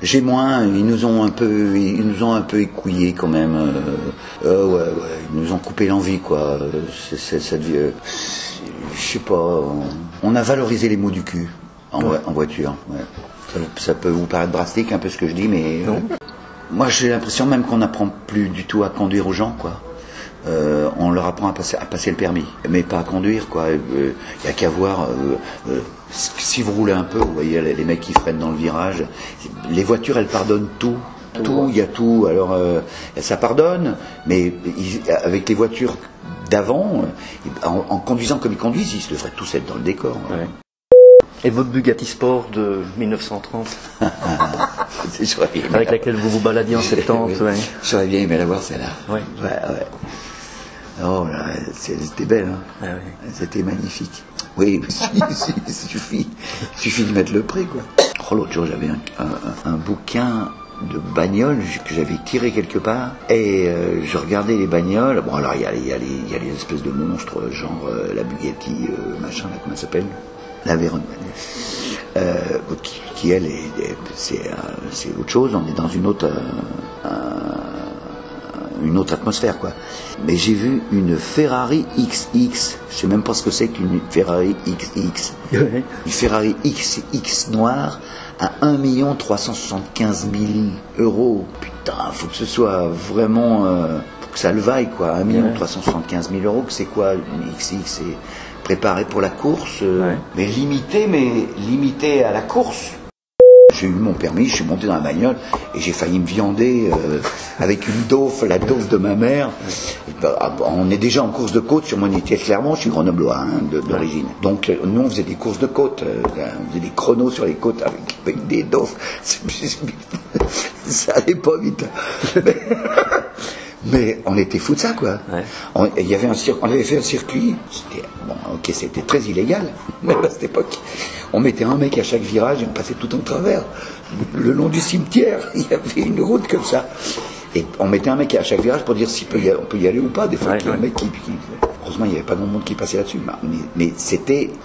J'ai moins, ils nous ont un peu écouillés quand même. Ouais, ils nous ont coupé l'envie, quoi. Ça devient, je sais pas, on a valorisé les mots du cul en voiture. Ouais. Ça peut vous paraître drastique un peu ce que je dis, mais moi j'ai l'impression même qu'on n'apprend plus du tout à conduire aux gens, quoi. On leur apprend à passer le permis, mais pas à conduire, quoi. Il y a qu'à voir. Si vous roulez un peu, vous voyez les mecs qui freinent dans le virage. Les voitures, elles pardonnent tout. Il y a tout. Alors, ça pardonne, mais avec les voitures d'avant, en conduisant comme ils conduisent, ils devraient tous être dans le décor. Ouais. Et votre Bugatti Sport de 1930 avec laquelle vous vous baladiez en 70, ouais. J'aurais bien aimé la voir, celle-là. Ouais. Oh, c'était belle, hein. Ah, ouais. C'était magnifique. Oui, il suffit de mettre le prix, quoi. Oh, l'autre jour, j'avais un bouquin de bagnoles que j'avais tiré quelque part, et je regardais les bagnoles. Bon, alors il y a les espèces de monstres, genre la Bugatti, machin, là, comment ça s'appelle, la Veyron, qui elle, c'est autre chose. On est dans une autre atmosphère, quoi. Mais j'ai vu une Ferrari XX, je sais même pas ce que c'est qu'une Ferrari XX. Une Ferrari XX noire à 1 375 000 €. Putain, faut que ce soit vraiment, faut que ça le vaille, quoi. 1 375 000 €, que c'est quoi une XX? C'est préparé pour la course, mais limité à la course. J'ai eu mon permis, je suis monté dans la bagnole et j'ai failli me viander avec une Dauphe, la Dauphe de ma mère. On est déjà en course de côte sur mon unité Clermont, je suis grenoblois, hein, d'origine. Donc nous on faisait des courses de côte, on faisait des chronos sur les côtes avec des Dauphes. Ça allait pas vite. Mais on était fous de ça, quoi. Ouais. On avait fait un circuit, c'était très illégal, même à cette époque. On mettait un mec à chaque virage et on passait tout en travers. Le long du cimetière, il y avait une route comme ça. Et on mettait un mec à chaque virage pour dire si on peut y aller ou pas. Des fois, il y a un mec heureusement, il n'y avait pas grand monde qui passait là-dessus. Mais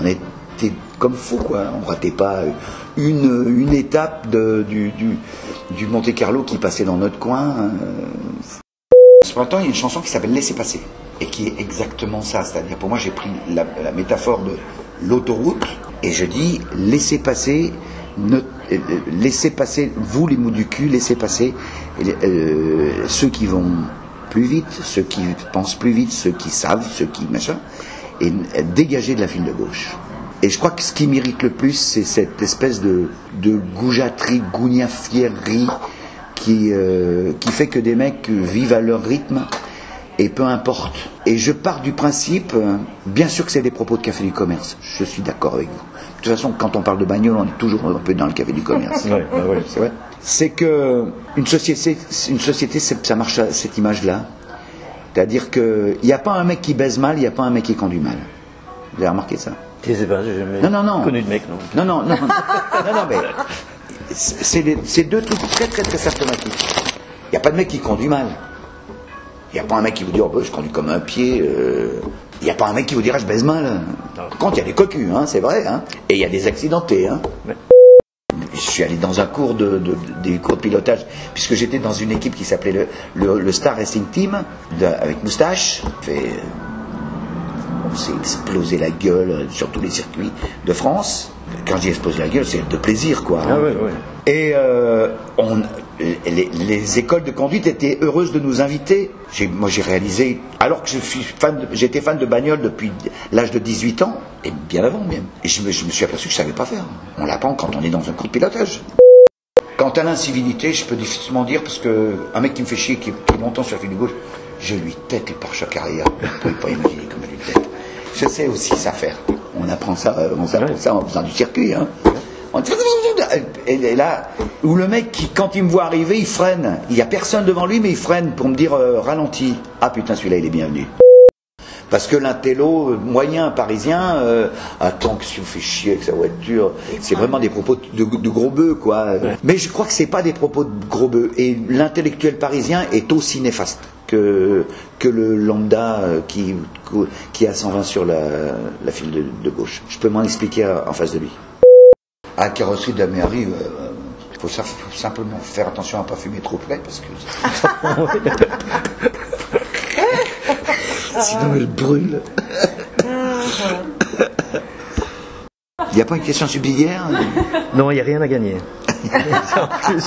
on était comme fous, quoi. On ratait pas une étape du Monte Carlo qui passait dans notre coin. Cependant, il y a une chanson qui s'appelle Laissez passer, et qui est exactement ça. C'est-à-dire, pour moi, j'ai pris la métaphore de l'autoroute, et je dis, laissez passer, vous les mous du cul, laissez passer ceux qui vont plus vite, ceux qui pensent plus vite, ceux qui savent, ceux qui machin, et dégagez de la file de gauche. Et je crois que ce qui m'irrite le plus, c'est cette espèce de goujaterie, gougnafierie, qui fait que des mecs vivent à leur rythme et peu importe. Et je pars du principe, bien sûr que c'est des propos de Café du Commerce, je suis d'accord avec vous. De toute façon, quand on parle de bagnole, on est toujours un peu dans le Café du Commerce. Ouais, c'est vrai. C'est que une société, ça marche à cette image-là. C'est-à-dire qu'il n'y a pas un mec qui baise mal, il n'y a pas un mec qui conduit mal. Vous avez remarqué ça? Je sais pas, j'ai jamais connu de mec, non. Non, mais c'est deux trucs très très très symptomatiques. Il n'y a pas de mec qui conduit mal. Il n'y a pas un mec qui vous dit je conduis comme un pied. Il n'y a pas un mec qui vous dira je baise mal. Par contre, il y a des cocus, hein, c'est vrai. Hein. Et il y a des accidentés. Hein. Ouais. Je suis allé dans un cours des cours de pilotage, puisque j'étais dans une équipe qui s'appelait le Star Racing Team, avec Moustache. On s'est explosé la gueule sur tous les circuits de France. Quand j'y explose la gueule, c'est de plaisir, quoi. Ah ouais. Et les écoles de conduite étaient heureuses de nous inviter. Moi, j'ai réalisé, alors que j'étais fan de bagnole depuis l'âge de 18 ans, et bien avant même. Et je me suis aperçu que je ne savais pas faire. On l'apprend quand on est dans un cours de pilotage. Quant à l'incivilité, je peux difficilement dire, parce qu'un mec qui me fait chier, qui est montant sur la file de gauche, je lui tête les pare-chocs arrière. Vous ne pouvez pas imaginer comment je lui tête. Je sais aussi ça faire. On apprend ça, en faisant du circuit. Hein. Et là, où le mec, quand il me voit arriver, il freine. Il n'y a personne devant lui, mais il freine pour me dire ralentis. Ah putain, celui-là, il est bienvenu. Parce que l'intello moyen parisien, attends que si on fait chier avec sa voiture, c'est vraiment des propos de gros bœufs, quoi. Ouais. Mais je crois que c'est pas des propos de gros bœufs. Et l'intellectuel parisien est aussi néfaste que le lambda qui a 120 sur la file de gauche. Je peux m'en expliquer en face de lui. À la carrosserie de la mairie, faut simplement faire attention à ne pas fumer trop près parce que sinon elle brûle. Il n'y a pas une question subsidiaire? Non, il n'y a rien à gagner. En plus.